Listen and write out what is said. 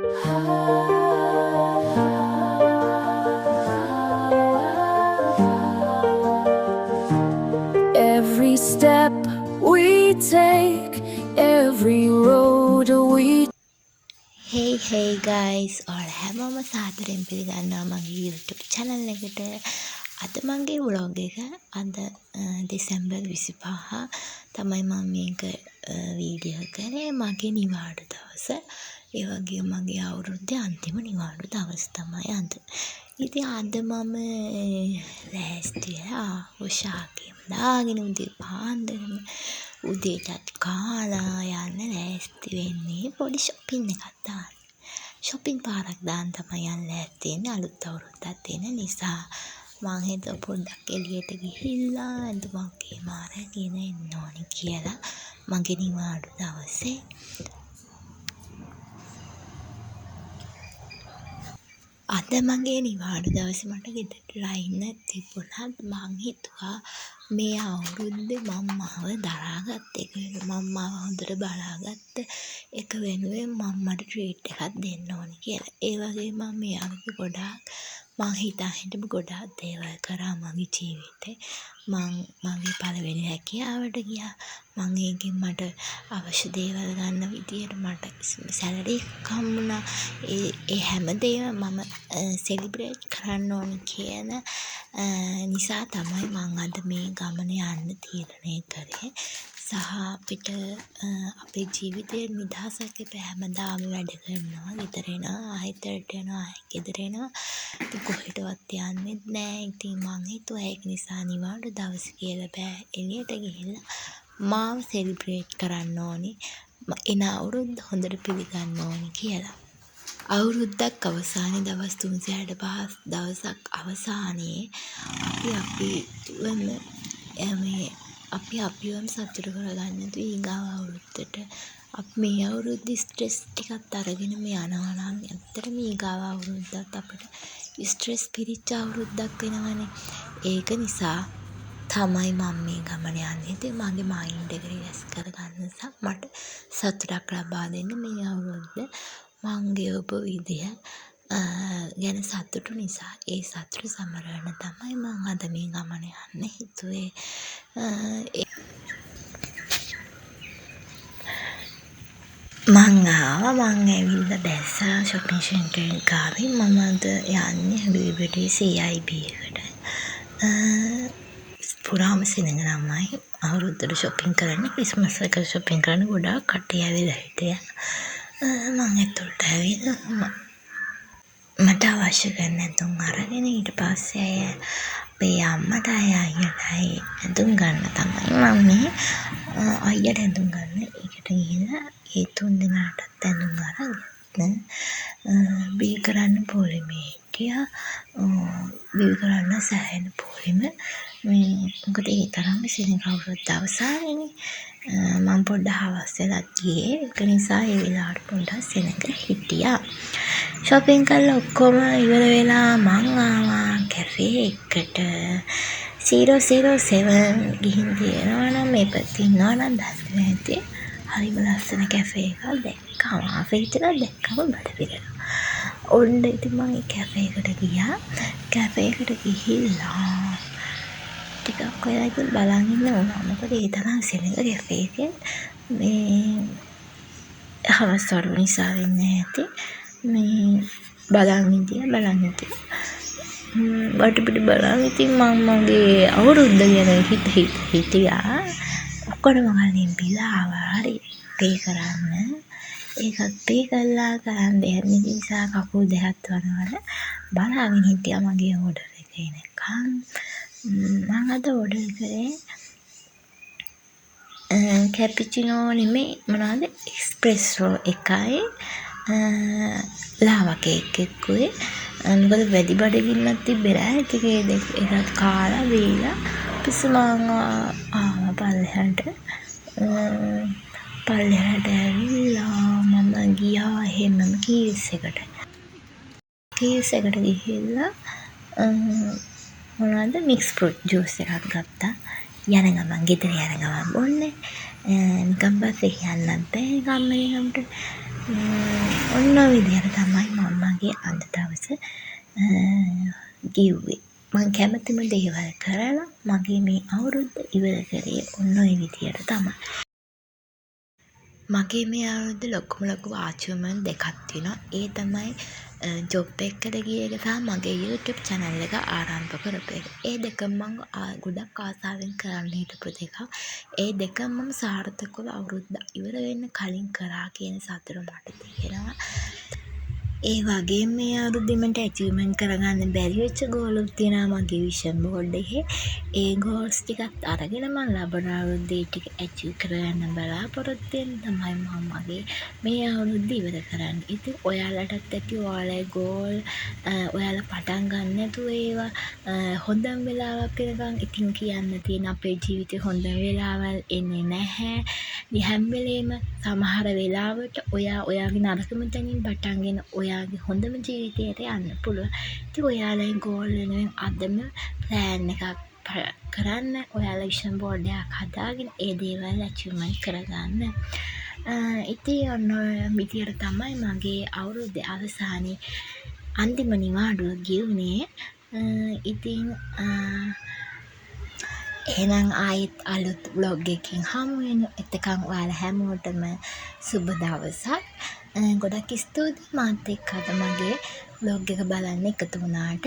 Every step we take, every road we hey guys ඔයාලා හැමෝම සාදරයෙන් පිළිගන්නවා මගේ YouTube channel එකට. අද මගේ vlog එක අද දෙසැම්බර් 25 තමයි මම මේක වීඩියෝ කරේ. මගේ නිවාඩු දවස. ඒ වගේම මගේ අවුරුද්දේ අන්තිම නිවාඩු දවස තමයි අද. ඉතින් අද මම ලෑස්තිලා උෂාකේම දාගෙන උදේ පාන්දරම උදේටත් කාලා යන්න ලෑස්ති වෙන්නේ පොඩි shopping එකක් දාන්න. shopping පාරක් දාන්න තමයි යන්න ලෑස්ති වෙන්නේ අලුත් අවුරුද්දත් එන නිසා. මං හිතුවා පොඩ්ඩක් එළියට ගිහිල්ලා ඇඳුමක් එහෙම අරගෙන එන්න ඕනි කියලා මගේ නිවාඩු දවසේ. අද මගේ නිවාඩු දවසේ මට ගෙදරලා ඉන්න තිබුණත් මං හිතුවා මේ අවුරුද්දේ මම්මාව දරාගත්ත එක මම්මාව හොඳට බලාගත්ත එක වෙනුවෙන් මම්මට ට්‍රීට් එකක් දෙන්න ඕනේ කියලා. ඒ වගේ මම මේ අවුරුද්දේ ගොඩාක් මං හිතපු ගොඩාක් දේවල් කරා මගේ ජීවිතේ. මගේ පළවෙනි රැකියාවට ගියා. මං ඒකෙන් මට අවශ්‍ය දේවල් ගන්න විදියට මට සැලරි එකක් හම්බුණා. ඒ හැමදේම මම සෙලිබ්‍රේට් කරන්න ඕනේ කියන නිසා තමයි මං අද මේ ගමන යන්න තීරණය කරේ. සහ අපිට අපේ ජීවිතේ නිදහසක් එපා. හැමදාම වැඩ කරනවා, ගෙදර එනවා, ආයෙත් යනවා, ගෙදර එනවා. ඉතින් කොහෙටවත් යන්නෙත් නෑ. ඉතින් මං හිතුවා ඒක නිසා නිවාඩු දවස කියලා බෑ එළියට ගිහිල්ලා මාව සෙලිබ්‍රේට් කරන්න ඕනේ. එන අවුරුද්ද හොඳට පිළිගන්න ඕනේ කියලා. අවුරුද්දක් අවසානයේ දවස් 365 දවසක් අවසානයේ අපි අපිවම සතුට කරගන්න තු ඊගාව අවුරුද්දට අපි මේ අවුරුද්දේ ස්ට්‍රෙස් ටිකක් අරගෙන මේ යනවා නම් ඇත්තටම ඊගාව අවුරුද්දත් අපිට ස්ට්‍රෙස් පිරිච්ච අවුරුද්දක් වෙනවනේ. ඒක නිසා තමයි මම මේ ගමන යන්නේ. ඉතින් මගේ මයින්ඩ් එක රිලැක්ස් කරගන්න සහ මට සතුටක් ලබා දෙන්න මේ අවුරුද්ද මං ගෙවපු විදිය ගැන සතුටු නිසා ඒ සතුට සමරන්න තමයි මං අද මේ ගමන යන්න හිතුවේ. මං ඇවිල්ලා බැස්සා shopping center එක ගාවින්. මම අද යන්නේ Liberty CIB එකට. පුරාම සෙනඟ ළමයි අවුරුද්දට shopping කරන්න, ක්‍රිස්මස් එක shopping කරන්න ගොඩාක් කට්ටිය ඇවිල්ලා හිටියා. මං ඇතුළට ඇවිල්ලා මට අවශ්‍ය කරන ඇඳුම් අරගෙන ඊට පස්සේ අපේ අම්මටයි අයියටයි ඇඳුම් ගන්න තමයි මම මේ අයියට ඇඳුම් ගන්න එකට ගිහිල්ලා ඒ තුන් දෙනාටත් ඇඳුම් අරගෙන බිල් කරන්න පොලිමේ හිටියා. බිල් කරන්න සෑහෙන පොලිම මොකද ඒ තරම් සෙනඟ අවුරුද්ද අවසානයේනේ. මම පොඩ්ඩක් හවස් වෙලා ගියේ. ඒක නිසා ඒ වෙලාවට පොඩ්ඩක් සෙනඟ හිටියා. shopping කරලා ඔක්කොම ඉවර වෙලා මං ආවා කැෆේ එකට. 007 ගිහින් තියෙනවා නම් මේ පැත්තේ ඉන්නවා නම් දැක්කම ඇති. හරිම ලස්සන කැෆේ එකක් දැක්කම ආෆේ හිටලා දැක්කම බඩ පිරෙනවා. ඔන්න ඉතින් මම ඒ කැෆේ එකට ගියා. කැෆේ එකට ගිහිල්ලා ටිකක් ඔයා ඉතින් බලන් ඉන්න ඕන. මොකද ඒ තරම් සෙනඟ කැෆේ එකෙන් මේ හවස් වරු නිසා වෙන්නේ නැති. මේ බලන් හිටියා වටපිට බලන්. ඉතින් මම මගේ අවුරුද්ද ගැන හිටියා. ඔක්කොම කලින් බිලා ආවා. හරි පේ කරන්න. ඒකත් පේ කළා කරන් දෙයක් නිසා කකුල් දෙකත් වරවල බලාගෙන හිටියා මගේ ඕඩර් එක එනකම්. මම අද ඕඩර් කරේ කැපිචිනෝ නෙමෙයි මොනවද එක්ස්ප්‍රෙස්සෝ එකයි ලාවා කේක් එකකුයි. මොකද වැඩි බඩගින්නක් තිබ්බේ නැහැ. ඉතින් ඒකත් කාලා බීලා පිස්සුමං ආවා පල්ලෙහාට. ඇවිල්ලා මම ගියා එහෙමම කීස් එකට ගිහිල්ලා මොනවද මික්ස් ෆෘට් ජූස් එකක් ගත්තා. යන ගමන් ගෙදර යන ගමන් බොන්නේ. නිකන් බස් එක යන්නත් බැහැ කම්මැලිකමට. ඔන්න ඔය විදිහට තමයි මම මගේ අද දවස ගෙව්වේ. මං කැමතිම දේවල් කරලා මගේ මේ අවුරුද්ද ඉවර කරේ ඔන්න ඔය විදිහට තමයි. මගේ මේ අවුරුද්ද ලොකු අචීව්මන්ට් දෙකක් තියෙනවා. ඒ තමයි ජොබ් එකකට ගිය එක සහ මගේ YouTube channel එක ආරම්භ කරපු එක. ඒ දෙකම මම ගොඩක් ආසාවෙන් කරන්න හිටපු දෙකක්. ඒ දෙකම මම සාර්ථකව අවුරුද්ද ඉවර වෙන්න කලින් කරා කියන සතුට මට තියෙනවා. ඒ වගේම මේ අවුරුද්දේ මට ඇචීව්මන්ට් කරගන්න බැරි වෙච්ච ගෝලුත් තියෙනවා මගේ විෂන් බෝඩ් එකේ. ඒ ගෝල්ස් ටිකත් අරගෙන මම ලබන අවුරුද්දේ ටික ඇචීව් කරගන්න බලාපොරොත්තු වෙන තමයි මම මගේ මේ අවුරුද්ද ඉවර කරන්නේ. ඉතින් ඔයාලටත් ඇති ඔයාලගේ ගෝල් ඔයාලා පටන් ගන්න නැතුව ඒවා හොඳම වෙලාවක් වෙනකන් ඉතින් කියන්න තියෙන අපේ ජීවිතේ හොඳම වෙලාවල් එන්නේ නැහැ. හැම වෙලේම සමහර වෙලාවට ඔයාගේ නරකම තැනින් පටන්ගෙන ඔයාගේ හොඳම ජීවිතයට යන්න පුළුවන්. ඉතින් ඔයාලගේ ගෝල් වෙනුවෙන් අදම ප්ලෑන් එකක් කරන්න. ඔයාලා විෂන් බෝඩ් එකක් හදාගෙන ඒ දේවල් ඇචීව්මන්ට් කරගන්න. ඉතින් ඔන්න ඔය විදියට තමයි මගේ අවුරුද්දේ අවසානයේ අන්තිම නිවාඩුව ගෙවුනේ. ඉතින් එහෙනම් ආයෙත් අලුත් vlog එකකින් හමු වෙමු. එතකන් ඔයාලා හැමෝටම සුබ දවසක්. ගොඩක් ස්තුතියි මාත් එක්ක අද මගේ vlog එක බලන්න එකතු වුණාට.